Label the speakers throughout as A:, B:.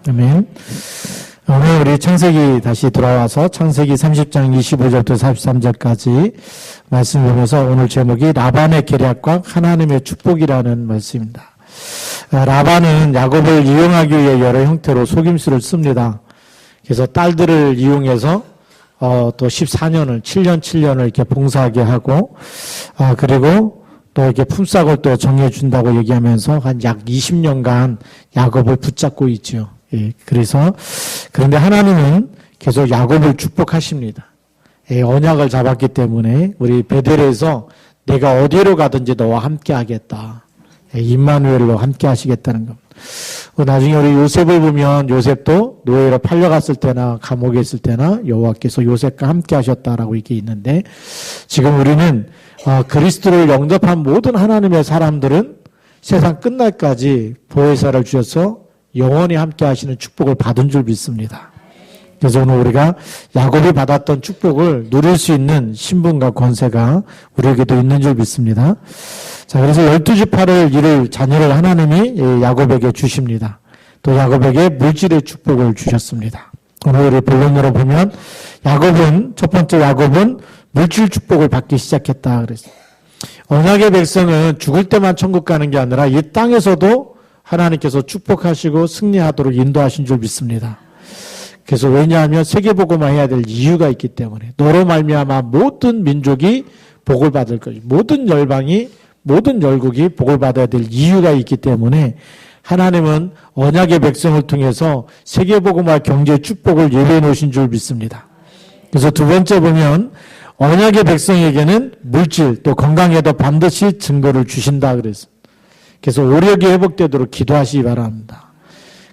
A: 아멘. 오늘 우리 창세기 다시 돌아와서 창세기 30장 25절부터 43절까지 말씀 보면서 오늘 제목이 라반의 계략과 하나님의 축복이라는 말씀입니다. 라반은 야곱을 이용하기 위해 여러 형태로 속임수를 씁니다. 그래서 딸들을 이용해서 또 14년을 7년을 이렇게 봉사하게 하고 그리고 또 이렇게 품삯을 또 정해준다고 얘기하면서 한 약 20년간 야곱을 붙잡고 있죠. 예, 그런데 하나님은 계속 야곱을 축복하십니다. 예, 언약을 잡았기 때문에 우리 베델에서 내가 어디로 가든지 너와 함께 하겠다. 예, 임마누엘로 함께 하시겠다는 겁니다. 나중에 우리 요셉을 보면 요셉도 노예로 팔려갔을 때나 감옥에 있을 때나 여호와께서 요셉과 함께 하셨다라고 이게 있는데 지금 우리는 그리스도를 영접한 모든 하나님의 사람들은 세상 끝날까지 보혜사를 주셔서 영원히 함께 하시는 축복을 받은 줄 믿습니다. 그래서 오늘 우리가 야곱이 받았던 축복을 누릴 수 있는 신분과 권세가 우리에게도 있는 줄 믿습니다. 자, 그래서 12지파를 이룰 자녀를 하나님이 야곱에게 주십니다. 또 야곱에게 물질의 축복을 주셨습니다. 오늘 우리 본론으로 보면 첫 번째 야곱은 물질 축복을 받기 시작했다 그랬어요. 언약의 백성은 죽을 때만 천국 가는 게 아니라 이 땅에서도 하나님께서 축복하시고 승리하도록 인도하신 줄 믿습니다. 그래서 왜냐하면 세계복음화 해야 될 이유가 있기 때문에 너로 말미암아 모든 민족이 복을 받을 것이고 모든 열방이 모든 열국이 복을 받아야 될 이유가 있기 때문에 하나님은 언약의 백성을 통해서 세계복음화 경제 축복을 예배해 놓으신 줄 믿습니다. 그래서 두 번째 보면 언약의 백성에게는 물질 또 건강에도 반드시 증거를 주신다 그랬어요. 그래서 오력이 회복되도록 기도하시기 바랍니다.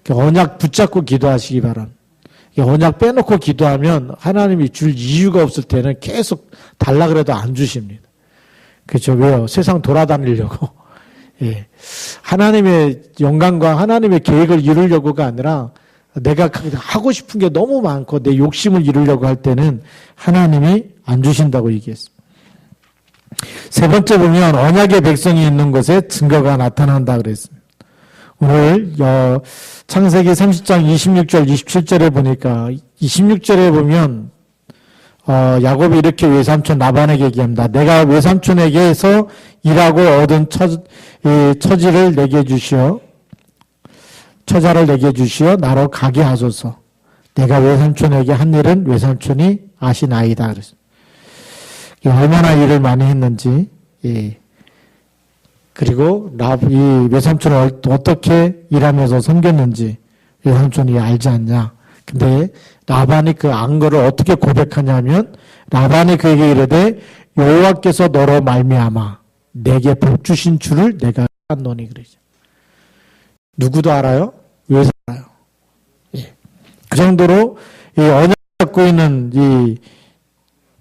A: 언약 붙잡고 기도하시기 바랍니다. 언약 빼놓고 기도하면 하나님이 줄 이유가 없을 때는 계속 달라 그래도 안 주십니다. 그렇죠? 왜요? 세상 돌아다니려고. 예. 하나님의 영광과 하나님의 계획을 이루려고가 아니라 내가 하고 싶은 게 너무 많고 내 욕심을 이루려고 할 때는 하나님이 안 주신다고 얘기했습니다. 세 번째 보면 언약의 백성이 있는 곳에 증거가 나타난다 그랬습니다. 오늘 창세기 30장 26절 27절에 보니까 26절에 보면 야곱이 이렇게 외삼촌 라반에게 얘기합니다. 내가 외삼촌에게서 일하고 얻은 처자를 내게 주시어 나로 가게 하소서. 내가 외삼촌에게 한 일은 외삼촌이 아시나이다 그랬습니다. 얼마나 일을 많이 했는지, 예. 그리고 이 외삼촌을 어떻게 일하면서 섬겼는지 외삼촌이 알지 않냐. 근데 라반이 그 안거를 어떻게 고백하냐면 라반이 그에게 이르되 여호와께서 너로 말미암아 내게 복 주신 줄을 내가 알노니 그러죠. 누구도 알아요? 왜 알아요? 예. 그 정도로 이 언약 갖고 있는 이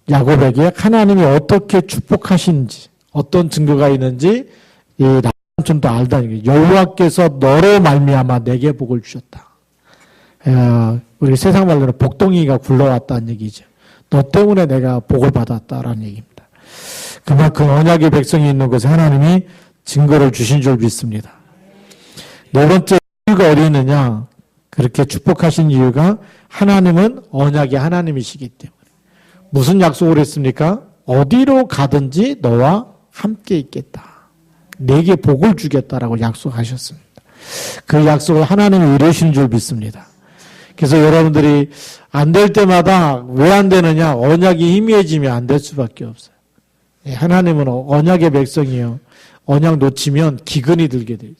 A: 야곱에게 하나님이 어떻게 축복하신지 어떤 증거가 있는지 이 라반촌도 알다니 여호와께서 너로 말미암아 내게 복을 주셨다. 우리 세상 말로는 복덩이가 굴러왔다는 얘기죠. 너 때문에 내가 복을 받았다라는 얘기입니다. 그만큼 언약의 백성이 있는 곳에 하나님이 증거를 주신 줄 믿습니다. 네 번째 이유가 어디 있느냐? 그렇게 축복하신 이유가 하나님은 언약의 하나님이시기 때문에. 무슨 약속을 했습니까? 어디로 가든지 너와 함께 있겠다. 내게 복을 주겠다라고 약속하셨습니다. 그 약속을 하나님이 이루신 줄 믿습니다. 그래서 여러분들이 안 될 때마다 왜 안 되느냐? 언약이 희미해지면 안 될 수밖에 없어요. 하나님은 언약의 백성이요. 언약 놓치면 기근이 들게 돼요.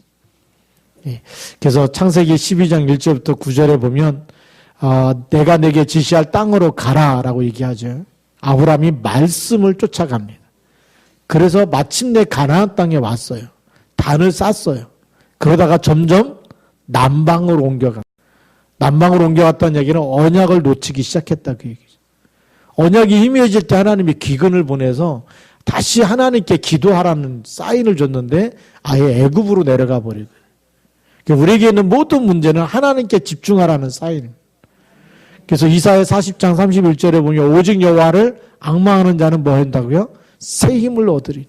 A: 그래서 창세기 12장 1절부터 9절에 보면 내가 내게 지시할 땅으로 가라라고 얘기하죠. 아브라함이 말씀을 쫓아갑니다. 그래서 마침내 가나안 땅에 왔어요. 단을 쌌어요. 그러다가 점점 남방으로 옮겨가. 남방으로 옮겨갔다는 얘기는 언약을 놓치기 시작했다 그 얘기죠. 언약이 희미해질 때 하나님이 기근을 보내서 다시 하나님께 기도하라는 사인을 줬는데 아예 애굽으로 내려가 버리고. 우리에게 있는 모든 문제는 하나님께 집중하라는 사인입니다. 그래서 이사야 40장 31절에 보면 오직 여호와를 앙망하는 자는 뭐 한다고요? 새 힘을 얻으리니.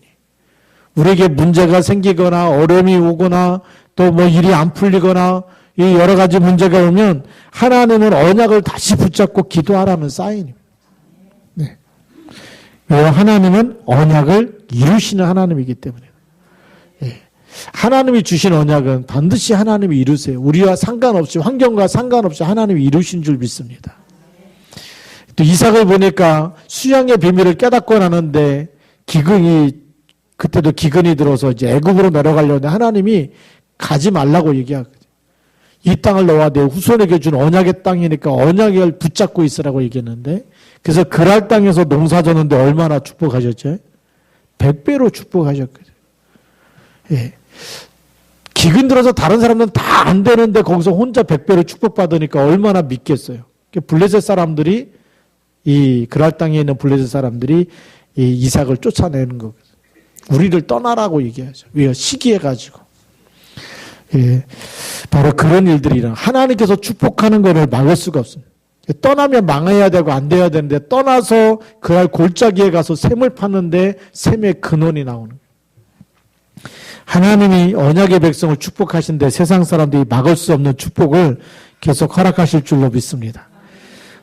A: 우리에게 문제가 생기거나 어려움이 오거나 또 뭐 일이 안 풀리거나 이 여러 가지 문제가 오면 하나님은 언약을 다시 붙잡고 기도하라는 사인입니다. 네. 왜요? 하나님은 언약을 이루시는 하나님이기 때문에. 예. 하나님이 주신 언약은 반드시 하나님이 이루세요. 우리와 상관없이, 환경과 상관없이 하나님이 이루신 줄 믿습니다. 또 이삭을 보니까 수양의 비밀을 깨닫고 나는데 그때도 기근이 들어서 이제 애굽으로 내려가려는데 하나님이 가지 말라고 얘기하거든요. 이 땅을 너와 내 후손에게 준 언약의 땅이니까 언약을 붙잡고 있으라고 얘기했는데, 그래서 그랄 땅에서 농사 졌는데 얼마나 축복하셨죠? 100배로 축복하셨거든요. 예. 기근 들어서 다른 사람들은 다 안 되는데 거기서 혼자 100배로 축복받으니까 얼마나 믿겠어요. 블레셋 사람들이, 이 그랄 땅에 있는 블레셋 사람들이 이 이삭을 쫓아내는 거거든요. 우리를 떠나라고 얘기하죠. 왜? 시기해가지고. 예. 바로 그런 일들이 일어나. 하나님께서 축복하는 것을 막을 수가 없습니다. 떠나면 망해야 되고 안 돼야 되는데 떠나서 그날 골짜기에 가서 샘을 파는데 샘의 근원이 나오는 거예요. 하나님이 언약의 백성을 축복하신데 세상 사람들이 막을 수 없는 축복을 계속 허락하실 줄로 믿습니다.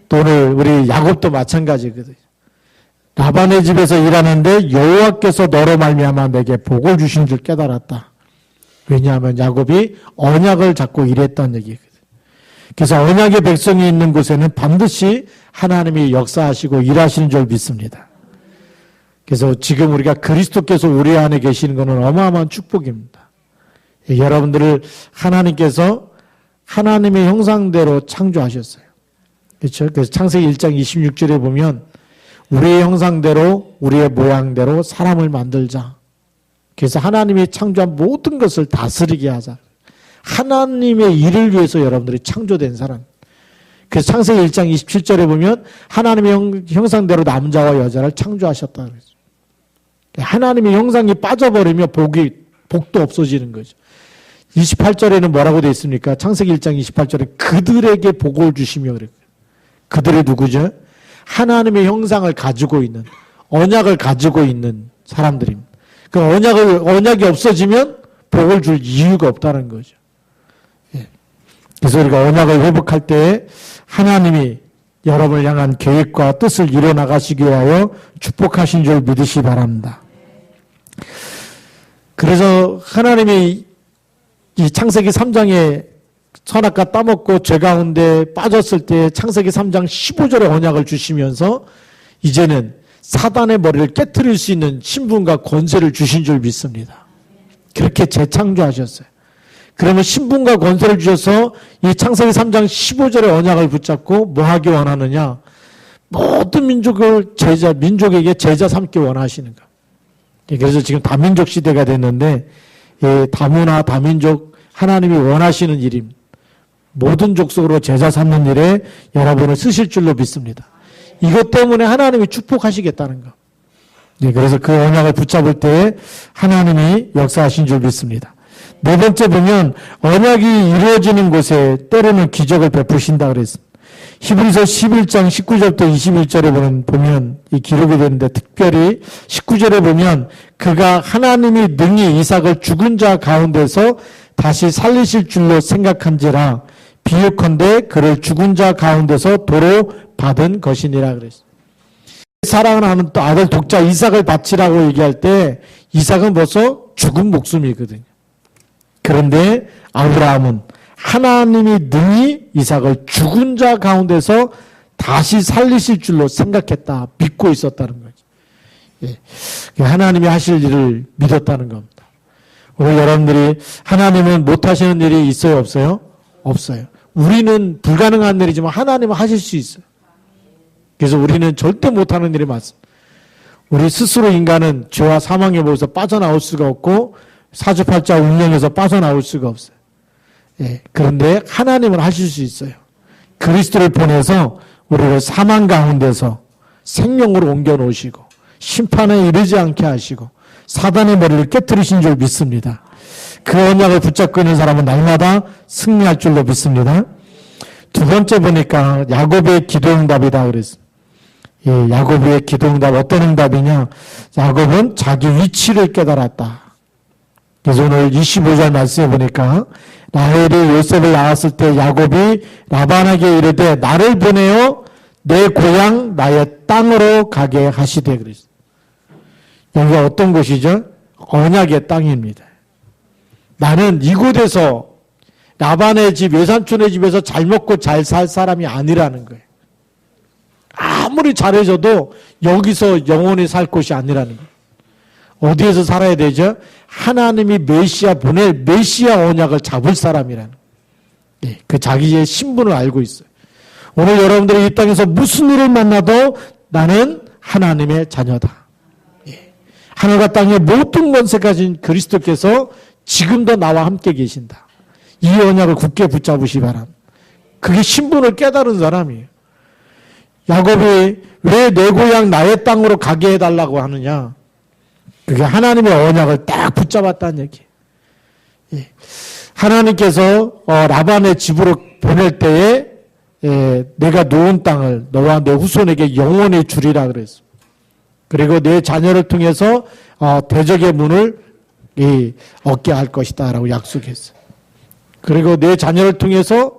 A: 또 오늘 우리 야곱도 마찬가지거든요. 라반의 집에서 일하는데 여호와께서 너로 말미암아 내게 복을 주신 줄 깨달았다. 왜냐하면 야곱이 언약을 잡고 일했다는 얘기거든요. 그래서 언약의 백성이 있는 곳에는 반드시 하나님이 역사하시고 일하시는 줄 믿습니다. 그래서 지금 우리가 그리스도께서 우리 안에 계시는 것은 어마어마한 축복입니다. 여러분들을 하나님께서 하나님의 형상대로 창조하셨어요. 그렇죠? 그래서 창세기 1장 26절에 보면 우리의 형상대로 우리의 모양대로 사람을 만들자. 그래서 하나님이 창조한 모든 것을 다스리게 하자. 하나님의 일을 위해서 여러분들이 창조된 사람. 그래서 창세기 1장 27절에 보면 하나님의 형상대로 남자와 여자를 창조하셨다. 하나님의 형상이 빠져버리면 복도 없어지는 거죠. 28절에는 뭐라고 되어 있습니까? 창세기 1장 28절에 그들에게 복을 주시며 그래요. 그들이 누구죠? 하나님의 형상을 가지고 있는, 언약을 가지고 있는 사람들입니다. 그 언약이 없어지면 복을 줄 이유가 없다는 거죠. 예. 그래서 우리가 언약을 회복할 때 하나님이 여러분을 향한 계획과 뜻을 이뤄나가시기 위하여 축복하신 줄 믿으시 바랍니다. 그래서 하나님이 이 창세기 3장에 선악과 따먹고 죄 가운데 빠졌을 때 창세기 3장 15절에 언약을 주시면서 이제는 사단의 머리를 깨트릴 수 있는 신분과 권세를 주신 줄 믿습니다. 그렇게 재창조하셨어요. 그러면 신분과 권세를 주셔서 이 창세기 3장 15절의 언약을 붙잡고 뭐 하기 원하느냐? 모든 민족에게 제자 삼기 원하시는가? 그래서 지금 다민족 시대가 됐는데 다문화, 다민족 하나님이 원하시는 일입니다. 모든 족속으로 제자 삼는 일에 여러분을 쓰실 줄로 믿습니다. 이것 때문에 하나님이 축복하시겠다는 거. 네, 그래서 그 언약을 붙잡을 때 하나님이 역사하신 줄 믿습니다. 네 번째 보면 언약이 이루어지는 곳에 때로는 기적을 베푸신다 그랬습니다. 히브리서 11장 19절부터 21절에 보면 이 기록이 되는데 특별히 19절에 보면 그가 하나님이 능히 이삭을 죽은 자 가운데서 다시 살리실 줄로 생각한지라 비유컨대 그를 죽은 자 가운데서 도로 받은 것이니라 그랬어요. 사랑하는 또 아들 독자 이삭을 바치라고 얘기할 때 이삭은 벌써 죽은 목숨이거든요. 그런데 아브라함은 하나님이 능히 이삭을 죽은 자 가운데서 다시 살리실 줄로 생각했다. 믿고 있었다는 거죠. 예. 하나님이 하실 일을 믿었다는 겁니다. 오늘 여러분들이 하나님은 못하시는 일이 있어요? 없어요? 없어요. 우리는 불가능한 일이지만 하나님은 하실 수 있어요. 그래서 우리는 절대 못하는 일이 많습니다. 우리 스스로 인간은 죄와 사망의 법에서 빠져나올 수가 없고 사주팔자 운명에서 빠져나올 수가 없어요. 예, 그런데 하나님은 하실 수 있어요. 그리스도를 보내서 우리를 사망 가운데서 생명으로 옮겨 놓으시고 심판에 이르지 않게 하시고 사단의 머리를 깨뜨리신 줄 믿습니다. 그 언약을 붙잡고 있는 사람은 날마다 승리할 줄로 믿습니다. 두 번째 보니까 야곱의 기도응답이다 그랬습니다. 예, 야곱의 기도응답 어떤 응답이냐? 야곱은 자기 위치를 깨달았다. 그래서 오늘 25절 말씀해 보니까 라헬이 요셉을 낳았을 때 야곱이 라반에게 이르되 나를 보내어 내 고향 나의 땅으로 가게 하시되 그랬어요. 여기가 어떤 곳이죠? 언약의 땅입니다. 나는 이곳에서 라반의 집, 외삼촌의 집에서 잘 먹고 잘 살 사람이 아니라는 거예요. 아무리 잘해줘도 여기서 영원히 살 곳이 아니라는 거예요. 어디에서 살아야 되죠? 하나님이 메시아 보낼 메시아 언약을 잡을 사람이라는 거예요. 그 자기의 신분을 알고 있어요. 오늘 여러분들이 이 땅에서 무슨 일을 만나도 나는 하나님의 자녀다. 하늘과 땅의 모든 권세 가진 그리스도께서 지금도 나와 함께 계신다. 이 언약을 굳게 붙잡으시 바랍니다. 그게 신분을 깨달은 사람이에요. 야곱이 왜 내 고향 나의 땅으로 가게 해달라고 하느냐? 그게 하나님의 언약을 딱 붙잡았다는 얘기예요. 하나님께서 라반의 집으로 보낼 때에 내가 놓은 땅을 너와 내 후손에게 영원히 주리라 그랬어. 그리고 내 자녀를 통해서 대적의 문을 얻게 할 것이다 라고 약속했어요. 그리고 내 자녀를 통해서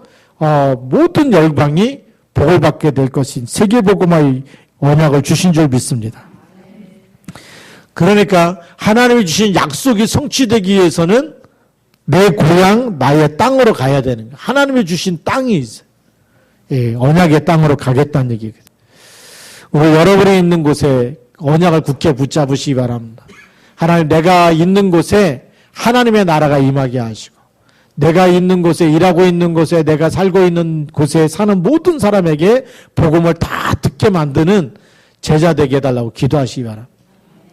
A: 모든 열방이 복을 받게 될 것인 세계복음화의 언약을 주신 줄 믿습니다. 그러니까 하나님이 주신 약속이 성취되기 위해서는 내 고향 나의 땅으로 가야 되는 거예요. 하나님이 주신 땅이 있어요. 언약의 땅으로 가겠다는 얘기거든요. 오늘 여러분이 있는 곳에 언약을 굳게 붙잡으시기 바랍니다. 하나님, 내가 있는 곳에 하나님의 나라가 임하게 하시고, 내가 있는 곳에, 일하고 있는 곳에, 내가 살고 있는 곳에 사는 모든 사람에게 복음을 다 듣게 만드는 제자 되게 해달라고 기도하시기 바랍니다.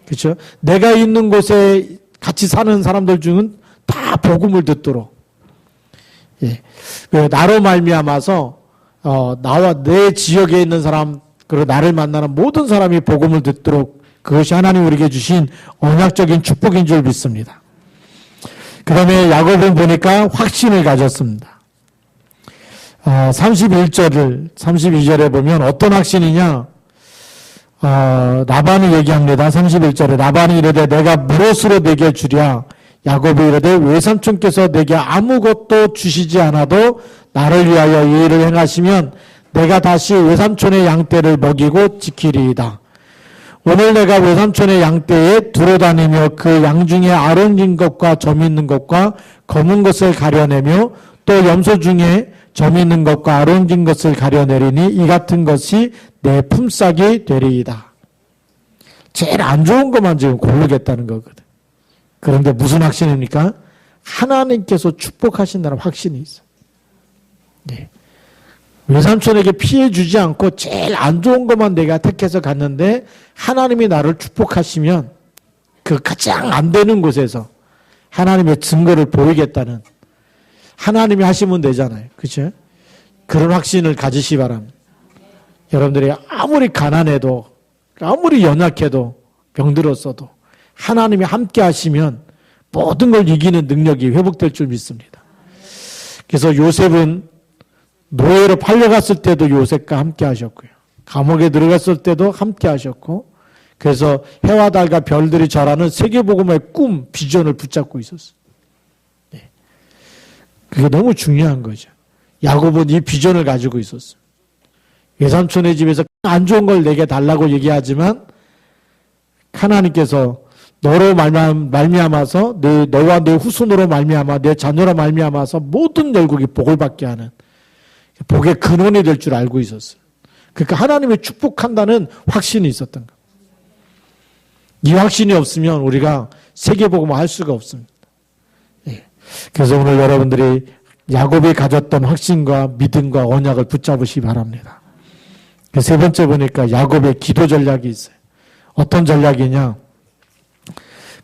A: 그렇죠? 내가 있는 곳에 같이 사는 사람들 중은 다 복음을 듣도록, 나로 말미암아서 나와 내 지역에 있는 사람, 그리고 나를 만나는 모든 사람이 복음을 듣도록, 그것이 하나님 우리에게 주신 언약적인 축복인 줄 믿습니다. 그 다음에 야곱은 보니까 확신을 가졌습니다. 32절에 보면 어떤 확신이냐? 라반이 얘기합니다. 31절에 라반이 이르되 내가 무엇으로 내게 주랴? 야곱이 이르되 외삼촌께서 내게 아무것도 주시지 않아도 나를 위하여 이 일을 행하시면 내가 다시 외삼촌의 양떼를 먹이고 지키리이다. 오늘 내가 외삼촌의 양떼에 두루다니며 그 양 중에 아론진 것과 점 있는 것과 검은 것을 가려내며 또 염소 중에 점 있는 것과 아론진 것을 가려내리니 이 같은 것이 내 품삯이 되리이다. 제일 안 좋은 것만 지금 고르겠다는 거거든. 그런데 무슨 확신입니까? 하나님께서 축복하신다는 확신이 있어. 외삼촌에게 피해 주지 않고 제일 안 좋은 것만 내가 택해서 갔는데 하나님이 나를 축복하시면 그 가장 안 되는 곳에서 하나님의 증거를 보이겠다는, 하나님이 하시면 되잖아요. 그렇죠? 그런 확신을 가지시 바랍니다. 여러분들이 아무리 가난해도, 아무리 연약해도, 병들었어도 하나님이 함께 하시면 모든 걸 이기는 능력이 회복될 줄 믿습니다. 그래서 요셉은 노예로 팔려갔을 때도 요셉과 함께 하셨고요. 감옥에 들어갔을 때도 함께 하셨고, 그래서 해와 달과 별들이 절하는 세계복음의 꿈, 비전을 붙잡고 있었어요. 그게 너무 중요한 거죠. 야곱은 이 비전을 가지고 있었어요. 외삼촌의 집에서 안 좋은 걸 내게 달라고 얘기하지만 하나님께서 너로 말미암아서 너와 내 후손으로 말미암아 내 자녀로 말미암아서 모든 열국이 복을 받게 하는 복의 근원이 될 줄 알고 있었어요. 그러니까 하나님이 축복한다는 확신이 있었던 거예요. 이 확신이 없으면 우리가 세계복음을 할 수가 없습니다. 그래서 오늘 여러분들이 야곱이 가졌던 확신과 믿음과 언약을 붙잡으시기 바랍니다. 세 번째 보니까 야곱의 기도 전략이 있어요. 어떤 전략이냐?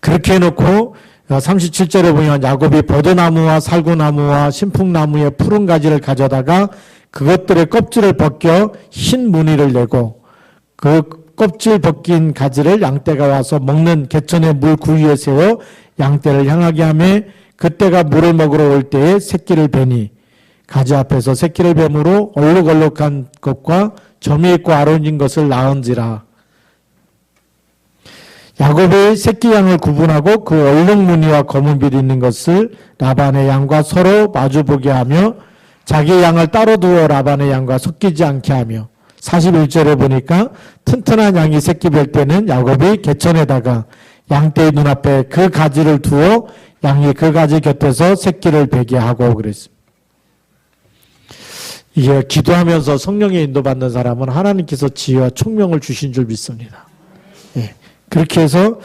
A: 그렇게 해놓고 37절에 보면 야곱이 버드나무와 살구나무와 신풍나무의 푸른 가지를 가져다가 그것들의 껍질을 벗겨 흰 무늬를 내고 그 껍질 벗긴 가지를 양떼가 와서 먹는 개천의 물 구위에 세워 양떼를 향하게 하며 그때가 물을 먹으러 올 때에 새끼를 베니 가지 앞에서 새끼를 뱀으로 얼룩얼룩한 것과 점이 있고 아론진 것을 낳은지라. 야곱의 새끼 양을 구분하고 그 얼룩무늬와 검은 빌이 있는 것을 라반의 양과 서로 마주보게 하며 자기 양을 따로 두어 라반의 양과 섞이지 않게 하며 41절에 보니까 튼튼한 양이 새끼 뵐 때는 야곱이 개천에다가 양떼의 눈앞에 그 가지를 두어 양이 그 가지 곁에서 새끼를 베게 하고 그랬습니다. 이게 기도하면서 성령의 인도받는 사람은 하나님께서 지혜와 총명을 주신 줄 믿습니다. 예. 그렇게 해서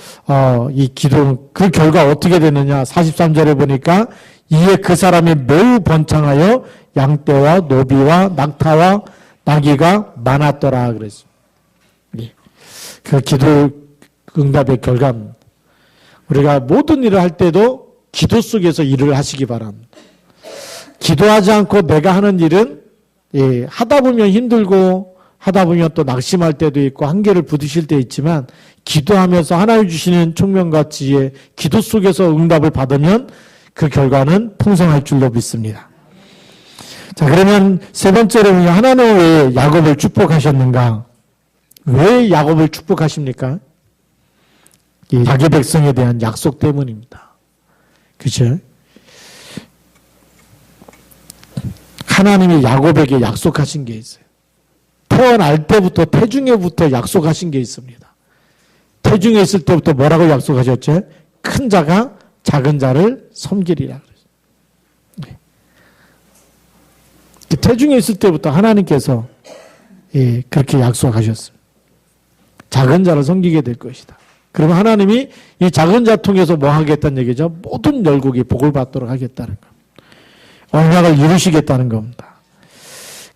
A: 이 기도 그 결과 어떻게 되느냐 43절에 보니까 이에 그 사람이 매우 번창하여 양떼와 노비와 낙타와 나귀가 많았더라 그랬습니다. 예. 그 기도 응답의 결과입니다. 우리가 모든 일을 할 때도 기도 속에서 일을 하시기 바랍니다. 기도하지 않고 내가 하는 일은 예, 하다 보면 힘들고 하다 보면 또 낙심할 때도 있고 한계를 부딪힐 때 있지만 기도하면서 하나님 주시는 총명과 지혜, 기도 속에서 응답을 받으면 그 결과는 풍성할 줄로 믿습니다. 자, 그러면 세 번째로 하나님은 왜 야곱을 축복하셨는가? 왜 야곱을 축복하십니까? 자기 백성에 대한 약속 때문입니다. 그렇죠? 하나님이 야곱에게 약속하신 게 있어요. 태어날 때부터 태중에부터 약속하신 게 있습니다. 태중에 있을 때부터 뭐라고 약속하셨죠? 큰 자가 작은 자를 섬기리라. 네. 태중에 있을 때부터 하나님께서 그렇게 약속하셨습니다. 작은 자를 섬기게 될 것이다. 그러면 하나님이 이 작은 자 통해서 뭐 하겠다는 얘기죠? 모든 열국이 복을 받도록 하겠다는 겁니다. 언약을 이루시겠다는 겁니다.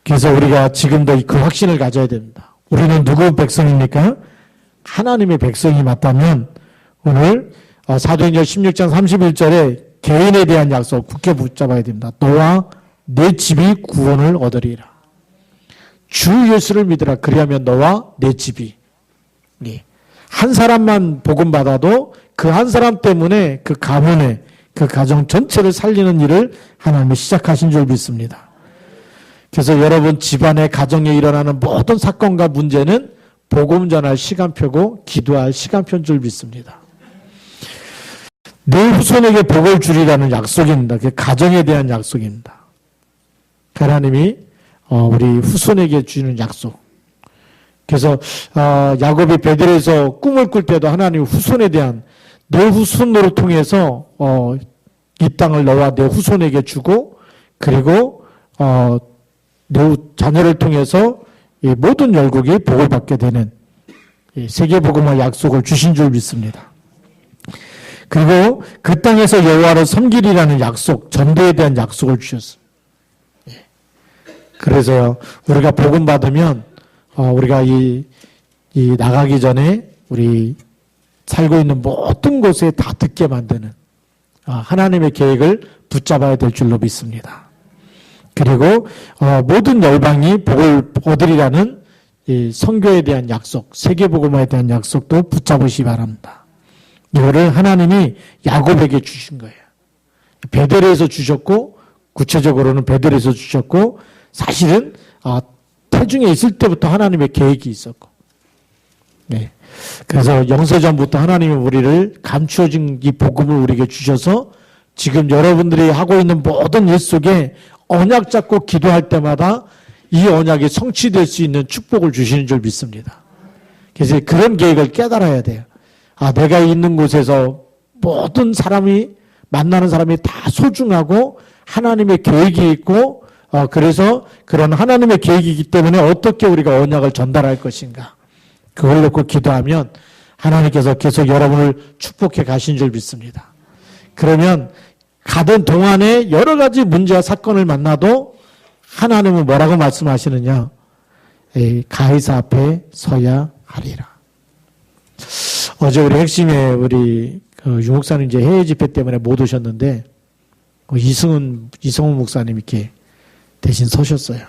A: 그래서 우리가 지금도 그 확신을 가져야 됩니다. 우리는 누구 백성입니까? 하나님의 백성이 맞다면 오늘 사도행전 16장 31절에 개인에 대한 약속 굳게 붙잡아야 됩니다. 너와 내 집이 구원을 얻으리라. 주 예수를 믿으라. 그리하면 너와 내 집이. 한 사람만 복음 받아도 그 한 사람 때문에 그 가문에 그 가정 전체를 살리는 일을 하나님이 시작하신 줄 믿습니다. 그래서 여러분 집안의 가정에 일어나는 모든 사건과 문제는 복음 전할 시간표고 기도할 시간표인 줄 믿습니다. 내 후손에게 복을 주리라는 약속입니다. 그 가정에 대한 약속입니다. 하나님이 우리 후손에게 주는 약속. 그래서 야곱이 베델에서 꿈을 꿀 때도 하나님 후손에 대한 내 후손으로 통해서 이 땅을 너와 내 후손에게 주고 그리고 내 자녀를 통해서 이 모든 열국이 복을 받게 되는 세계복음화 약속을 주신 줄 믿습니다. 그리고 그 땅에서 여호와를 섬기리라는 약속, 전도에 대한 약속을 주셨습니다. 그래서 우리가 복음 받으면 우리가 이 나가기 전에 우리 살고 있는 모든 곳에 다 듣게 만드는 하나님의 계획을 붙잡아야 될 줄로 믿습니다. 그리고 모든 열방이 복을 얻으리라는 이 선교에 대한 약속, 세계복음화에 대한 약속도 붙잡으시기 바랍니다. 이거를 하나님이 야곱에게 주신 거예요. 베델에서 주셨고 구체적으로는 베델에서 주셨고 사실은 태중에 있을 때부터 하나님의 계획이 있었고 네. 그래서 영세전부터 하나님이 우리를 감추어진 이 복음을 우리에게 주셔서 지금 여러분들이 하고 있는 모든 일 속에 언약 잡고 기도할 때마다 이 언약이 성취될 수 있는 축복을 주시는 줄 믿습니다. 그래서 그런 계획을 깨달아야 돼요. 내가 있는 곳에서 모든 사람이 만나는 사람이 다 소중하고 하나님의 계획이 있고 그래서 그런 하나님의 계획이기 때문에 어떻게 우리가 언약을 전달할 것인가 그걸 놓고 기도하면 하나님께서 계속 여러분을 축복해 가신 줄 믿습니다. 그러면 가던 동안에 여러 가지 문제와 사건을 만나도 하나님은 뭐라고 말씀하시느냐? 가이사 앞에 서야 하리라. 어제 우리 핵심에 우리 유목사님 이제 해외 집회 때문에 못 오셨는데 이성훈 목사님 이렇게 대신 서셨어요.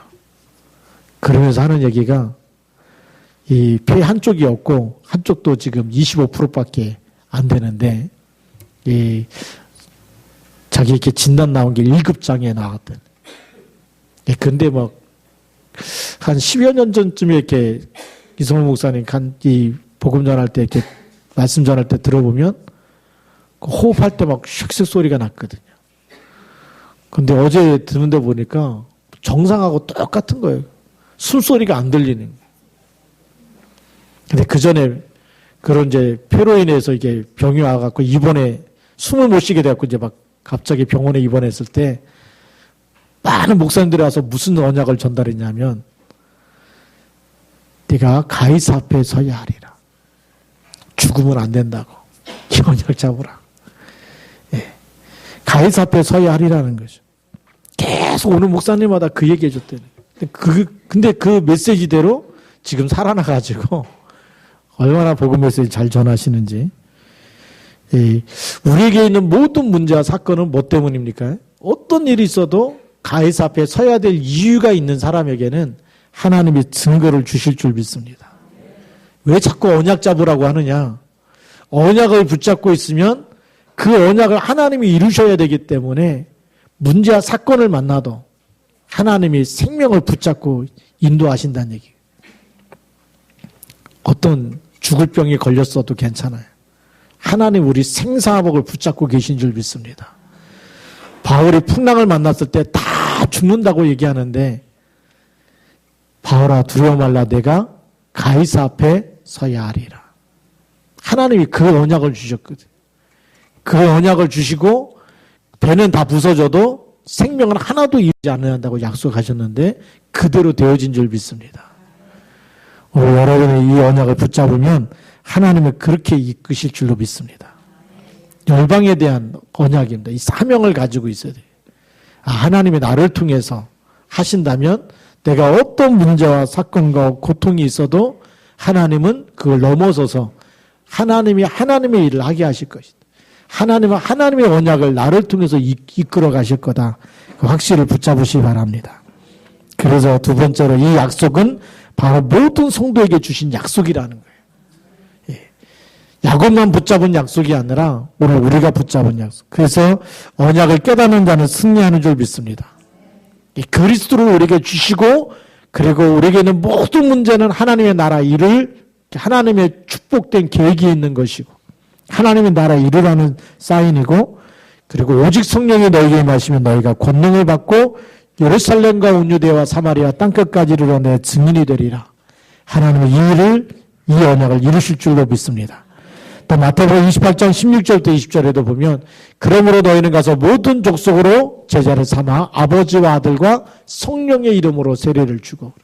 A: 그러면서 하는 얘기가 이 폐 한쪽이 없고 한쪽도 지금 25%밖에 안 되는데 자기 이렇게 진단 나온 게 1급 장애 나왔던. 근데 막 한 10여 년 전쯤에 이렇게 이성훈 목사님 이 복음 전할 때 이렇게 말씀 전할 때 들어보면 그 호흡할 때 막 슉슉 소리가 났거든요. 근데 어제 듣는데 보니까 정상하고 똑같은 거예요. 숨소리가 안 들리는 거예요. 근데 그 전에 그런 이제 폐로 인해서 이게 병이 와갖고 입원에 숨을 못 쉬게 돼갖고 이제 막 갑자기 병원에 입원했을 때 많은 목사님들이 와서 무슨 언약을 전달했냐면 네가 가이사 앞에 서야 하리라. 죽으면 안 된다고. 이 언약 잡으라. 예. 가이사 앞에 서야 하리라는 거죠. 계속 오는 목사님마다 그 얘기 해줬대요. 근데 그 메시지대로 지금 살아나가지고 얼마나 복음 메시지 잘 전하시는지. 예. 우리에게 있는 모든 문제와 사건은 뭐 때문입니까? 어떤 일이 있어도 가이사 앞에 서야 될 이유가 있는 사람에게는 하나님이 증거를 주실 줄 믿습니다. 왜 자꾸 언약 잡으라고 하느냐? 언약을 붙잡고 있으면 그 언약을 하나님이 이루셔야 되기 때문에 문제와 사건을 만나도 하나님이 생명을 붙잡고 인도하신다는 얘기예요. 어떤 죽을 병이 걸렸어도 괜찮아요. 하나님 우리 생사복을 붙잡고 계신 줄 믿습니다. 바울이 풍랑을 만났을 때 다 죽는다고 얘기하는데 바울아 두려워 말라 내가 가이사 앞에 서야 하리라. 하나님이 그 언약을 주셨거든. 그 언약을 주시고 배는 다 부서져도 생명은 하나도 잃지 않는다고 약속하셨는데 그대로 되어진 줄 믿습니다. 오늘 여러분이 이 언약을 붙잡으면 하나님은 그렇게 이끄실 줄로 믿습니다. 열방에 대한 언약입니다. 이 사명을 가지고 있어야 돼요. 하나님이 나를 통해서 하신다면 내가 어떤 문제와 사건과 고통이 있어도 하나님은 그걸 넘어서서 하나님이 하나님의 일을 하게 하실 것이다. 하나님은 하나님의 언약을 나를 통해서 이끌어 가실 거다. 그 확신을 붙잡으시기 바랍니다. 그래서 두 번째로 이 약속은 바로 모든 성도에게 주신 약속이라는 거예요. 야곱만 붙잡은 약속이 아니라 오늘 우리가 붙잡은 약속. 그래서 언약을 깨닫는 자는 승리하는 줄 믿습니다. 그리스도를 우리에게 주시고 그리고 우리에게는 모든 문제는 하나님의 나라 일을 하나님의 축복된 계획이 있는 것이고 하나님의 나라 일이라는 사인이고 그리고 오직 성령이 너희에게 임하시면 너희가 권능을 받고 예루살렘과 온 유대와 사마리아 땅끝까지 이르러 내 증인이 되리라. 하나님의 이 언약을 이루실 줄로 믿습니다. 또 마태복음 28장 16절부터 20절에도 보면 그러므로 너희는 가서 모든 족속으로 제자를 삼아 아버지와 아들과 성령의 이름으로 세례를 주고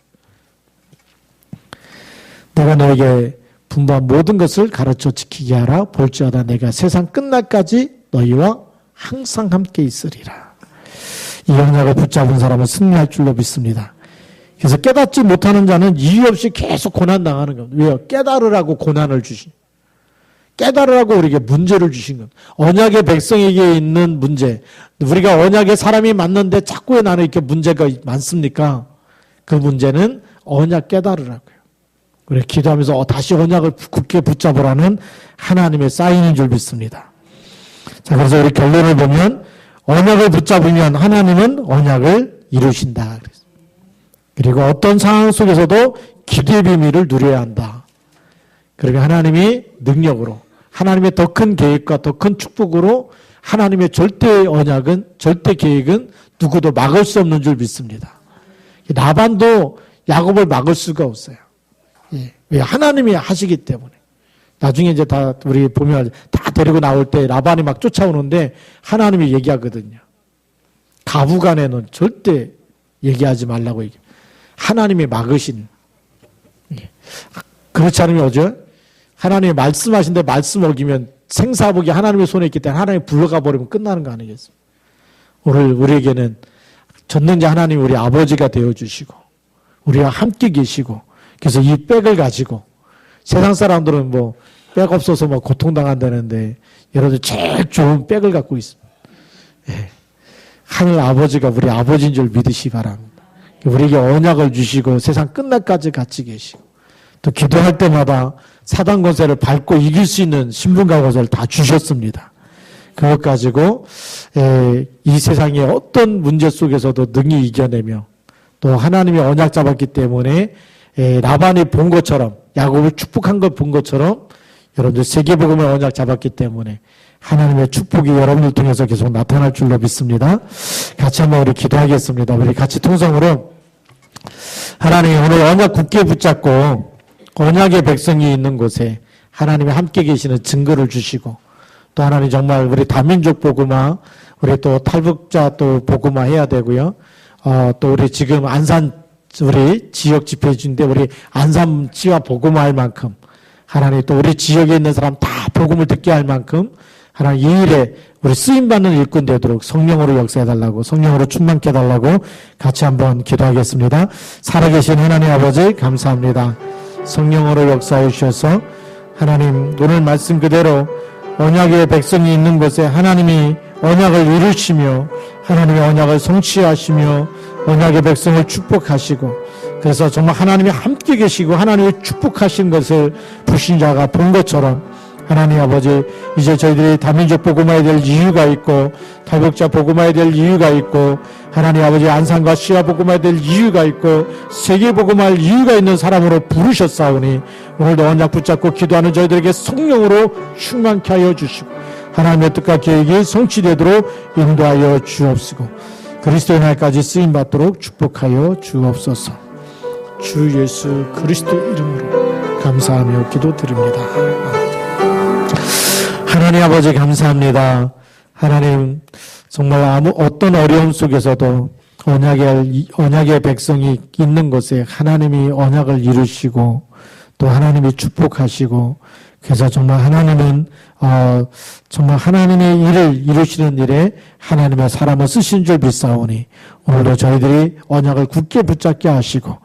A: 내가 너에게 분부한 모든 것을 가르쳐 지키게 하라. 볼지어다 내가 세상 끝날까지 너희와 항상 함께 있으리라. 이 언약을 붙잡은 사람은 승리할 줄로 믿습니다. 그래서 깨닫지 못하는 자는 이유 없이 계속 고난당하는 겁니다. 왜요? 깨달으라고 고난을 주신 깨달으라고 우리에게 문제를 주신 겁니다. 언약의 백성에게 있는 문제. 우리가 언약의 사람이 맞는데 자꾸 왜 나는 이렇게 문제가 많습니까? 그 문제는 언약 깨달으라고요. 우리 기도하면서 다시 언약을 굳게 붙잡으라는 하나님의 사인인 줄 믿습니다. 자, 그래서 우리 결론을 보면 언약을 붙잡으면 하나님은 언약을 이루신다. 그리고 어떤 상황 속에서도 기도의 비밀을 누려야 한다. 그러면 하나님이 능력으로 하나님의 더 큰 계획과 더 큰 축복으로 하나님의 절대 언약은 절대 계획은 누구도 막을 수 없는 줄 믿습니다. 라반도 야곱을 막을 수가 없어요. 왜? 하나님이 하시기 때문에. 나중에 이제 다 우리 보면 다 데리고 나올 때 라반이 막 쫓아오는데 하나님이 얘기하거든요. 가부간에는 절대 얘기하지 말라고 얘기해요. 하나님이 막으신. 그렇지 않으면 어제 하나님이 말씀하신데 말씀 어기면 생사복이 하나님의 손에 있기 때문에 하나님이 불러가 버리면 끝나는 거 아니겠습니까? 오늘 우리에게는 전능자 하나님 우리 아버지가 되어주시고 우리와 함께 계시고 그래서 이 백을 가지고 세상 사람들은 뭐 백 없어서 뭐 고통당한다는데 여러분들 제일 좋은 백을 갖고 있습니다. 예. 하늘 아버지가 우리 아버지인 줄 믿으시기 바랍니다. 우리에게 언약을 주시고 세상 끝날까지 같이 계시고 또 기도할 때마다 사단 권세를 밟고 이길 수 있는 신분과 권세를 다 주셨습니다. 그것 가지고 이 세상의 어떤 문제 속에서도 능히 이겨내며 또 하나님의 언약 잡았기 때문에 라반이 본 것처럼 야곱을 축복한 걸 본 것처럼 여러분들 세계복음의 언약 잡았기 때문에 하나님의 축복이 여러분을 통해서 계속 나타날 줄로 믿습니다. 같이 한번 우리 기도하겠습니다. 우리 같이 통성으로 하나님이 오늘 언약 굳게 붙잡고 언약의 백성이 있는 곳에 하나님이 함께 계시는 증거를 주시고 또 하나님 정말 우리 다민족 복음화 우리 또 탈북자 또 복음화 해야 되고요. 또 우리 지금 안산 우리 지역 집회 중인데 우리 안산 지와 복음화할 만큼 하나님 또 우리 지역에 있는 사람 다 복음을 듣게 할 만큼 하나님 이 일에 우리 쓰임받는 일꾼 되도록 성령으로 역사해달라고 성령으로 충만케 해달라고 같이 한번 기도하겠습니다. 살아계신 하나님 아버지 감사합니다. 성령으로 역사해 주셔서 하나님 오늘 말씀 그대로 언약의 백성이 있는 곳에 하나님이 언약을 이루시며 하나님의 언약을 성취하시며 언약의 백성을 축복하시고 그래서 정말 하나님이 함께 계시고 하나님이 축복하신 것을 불신자가 본 것처럼 하나님 아버지 이제 저희들이 다민족 복음화해야 될 이유가 있고 탈북자 복음화해야 될 이유가 있고 하나님 아버지 안산과 시아 복음화해야 될 이유가 있고 세계 복음화할 이유가 있는 사람으로 부르셨사오니 오늘도 언약 붙잡고 기도하는 저희들에게 성령으로 충만케 하여 주시고 하나님의 뜻과 계획이 성취되도록 인도하여 주옵시고 그리스도의 날까지 쓰임받도록 축복하여 주옵소서. 주 예수 그리스도 이름으로 감사하며 기도드립니다. 하나님 아버지 감사합니다. 하나님 정말 어떤 어려움 속에서도 언약의 백성이 있는 곳에 하나님이 언약을 이루시고 또 하나님이 축복하시고 그래서 정말 하나님은 정말 하나님의 일을 이루시는 일에 하나님의 사람을 쓰신 줄 믿사오니 오늘도 저희들이 언약을 굳게 붙잡게 하시고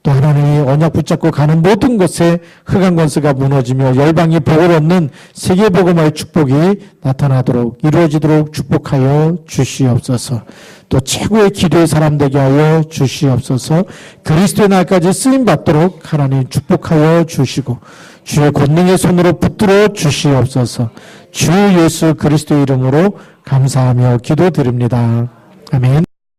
A: 또 하나님이 언약 붙잡고 가는 모든 곳에 흑암 권세가 무너지며 열방이 복을 얻는 세계복음화의 축복이 나타나도록 이루어지도록 축복하여 주시옵소서. 또 최고의 기도의 사람 되게 하여 주시옵소서. 그리스도의 날까지 쓰임받도록 하나님 축복하여 주시고 주의 권능의 손으로 붙들어 주시옵소서. 주 예수 그리스도 이름으로 감사하며 기도드립니다. 아멘.